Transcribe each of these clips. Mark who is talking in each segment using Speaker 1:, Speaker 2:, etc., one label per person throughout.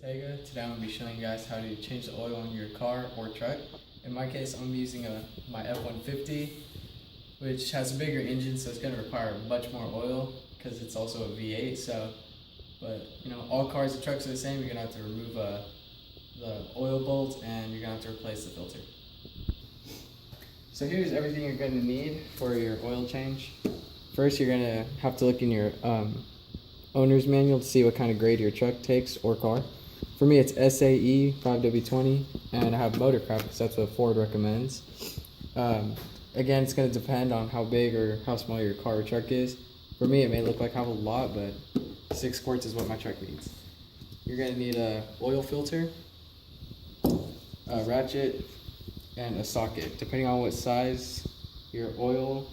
Speaker 1: Ortega. Today I'm going to be showing you guys how to change the oil on your car or truck. In my case, I'm using my F-150, which has a bigger engine, so it's going to require much more oil because it's also a V8. But all cars and trucks are the same. You're going to have to remove the oil bolt and you're going to have to replace the filter. So here's everything you're going to need for your oil change. First, you're going to have to look in your owner's manual to see what kind of grade your truck takes or car. For me, it's SAE 5W20, and I have Motorcraft because that's what Ford recommends. Again, it's going to depend on how big or how small your car or truck is. For me, it may look like I have a lot, but 6 quarts is what my truck needs. You're going to need a oil filter, a ratchet, and a socket. Depending on what size the oil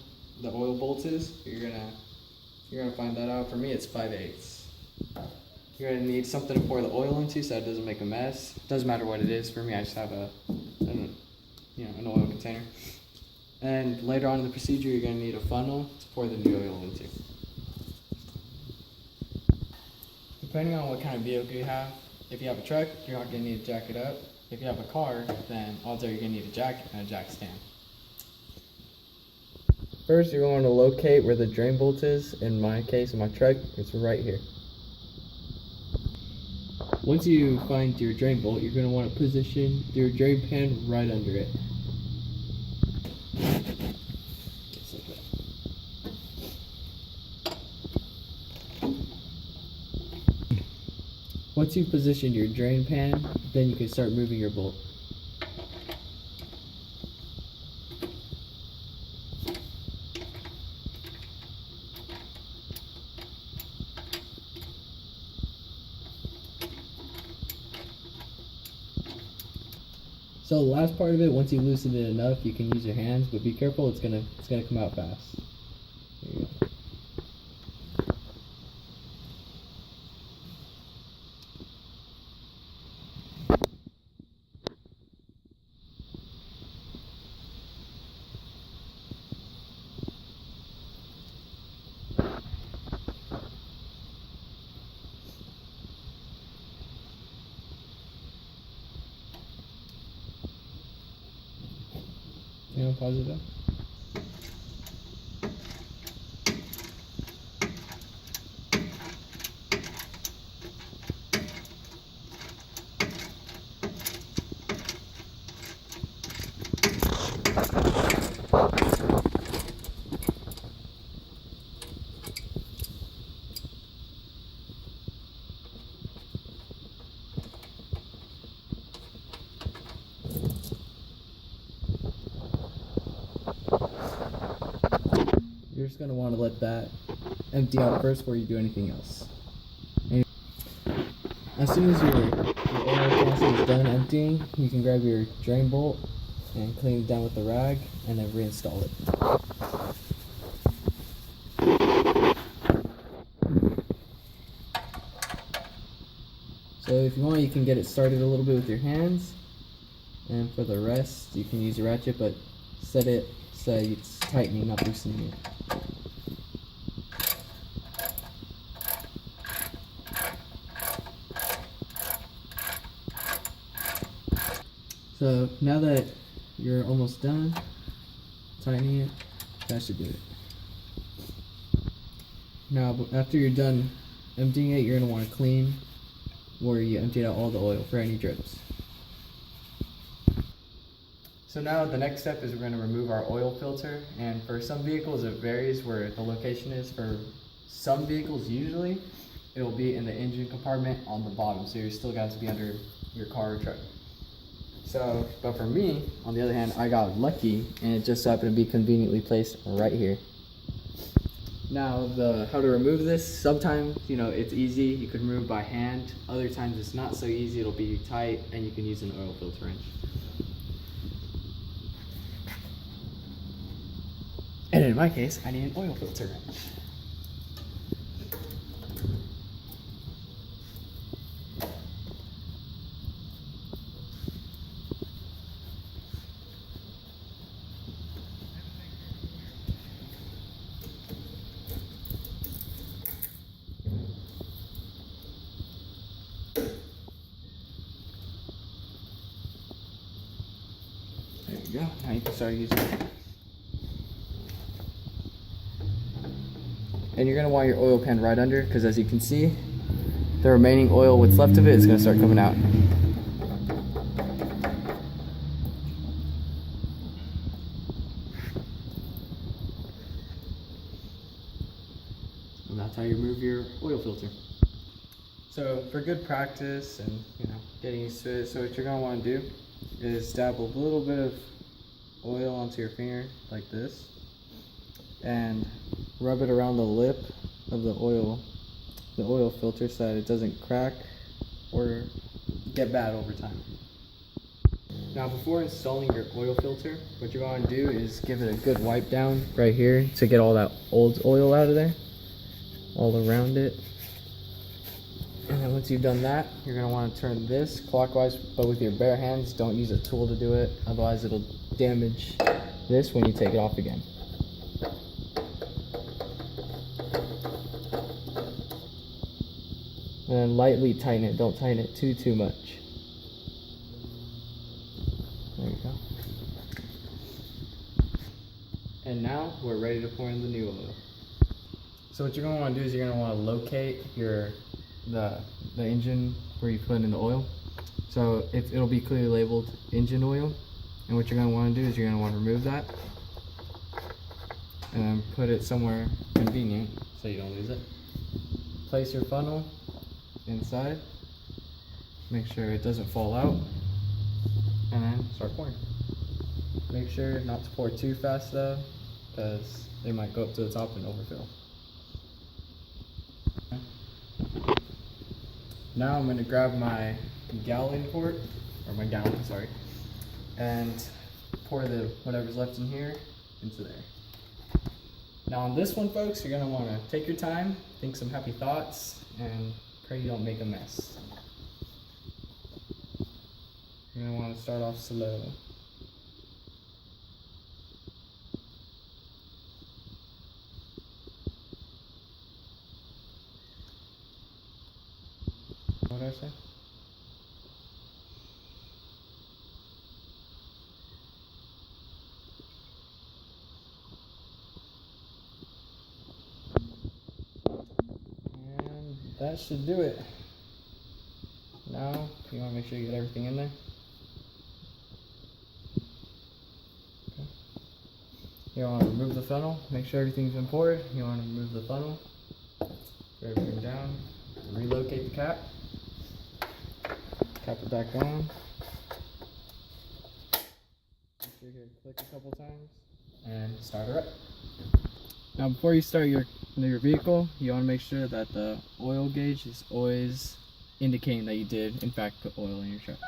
Speaker 1: bolt is, you're gonna find that out. For me, it's 5/8. You're gonna need something to pour the oil into so that it doesn't make a mess. Doesn't matter what it is. For me, I just have an oil container. And later on in the procedure, you're gonna need a funnel to pour the new oil into. Depending on what kind of vehicle you have, if you have a truck, you're not gonna need to jack it up. If you have a car, then odds are you're gonna need a jack and a jack stand. First, you're going to locate where the drain bolt is. In my case, in my truck, it's right here. Once you find your drain bolt, you're going to want to position your drain pan right under it. Just like that. Once you've positioned your drain pan, then you can start moving your bolt. So the last part of it, once you loosen it enough, you can use your hands, but be careful, it's gonna come out fast. There you go. Pause it up. You're just going to want to let that empty out first before you do anything else. And as soon as your oil canister is done emptying, you can grab your drain bolt and clean it down with the rag and then reinstall it. So if you want, you can get it started a little bit with your hands, and for the rest you can use your ratchet, but set it so it's tightening, not loosening it. So now that you're almost done tightening it, that should do it. Now after you're done emptying it, you're going to want to clean where you emptied out all the oil for any drips. So now the next step is we're going to remove our oil filter, and for some vehicles it varies where the location is. For some vehicles, usually it will be in the engine compartment on the bottom, so you're still got to be under your car or truck. So, but for me, on the other hand, I got lucky and it just happened to be conveniently placed right here. Now, how to remove this, sometimes, it's easy, you can remove by hand. Other times it's not so easy, it'll be tight, and you can use an oil filter wrench. And in my case, I need an oil filter wrench. you go. Now you can start using it. And you're gonna want your oil pan right under, because as you can see, the remaining oil, what's left of it, is gonna start coming out. And that's how you remove your oil filter. So for good practice and getting used to it, so what you're gonna want to do is dab a little bit of oil onto your finger like this, and rub it around the lip of the oil filter so that it doesn't crack or get bad over time. Now before installing your oil filter, what you're going to do is give it a good wipe down right here to get all that old oil out of there, all around it. And then once you've done that, you're going to want to turn this clockwise, but with your bare hands. Don't use a tool to do it, otherwise it'll damage this when you take it off again. And then lightly tighten it, don't tighten it too much. There you go. And now we're ready to pour in the new oil. So what you're going to want to do is you're going to want to locate the engine where you put in the oil. So it'll be clearly labeled engine oil. And what you're going to want to do is you're going to want to remove that and then put it somewhere convenient so you don't lose it. Place your funnel inside, make sure it doesn't fall out, and then start pouring. Make sure not to pour too fast though, because they might go up to the top and overfill. Now I'm going to grab my gallon, sorry, and pour whatever's left in here into there. Now on this one, folks, you're going to want to take your time, think some happy thoughts, and pray you don't make a mess. You're going to want to start off slow. What did I say? And that should do it. Now, you want to make sure you get everything in there. Okay. You want to remove the funnel, make sure everything's been poured. You want to remove the funnel, put everything down, relocate the cap. Cap it back on. Make sure you click a couple times and start her up. Now before you start your vehicle, you want to make sure that the oil gauge is always indicating that you did in fact put oil in your truck.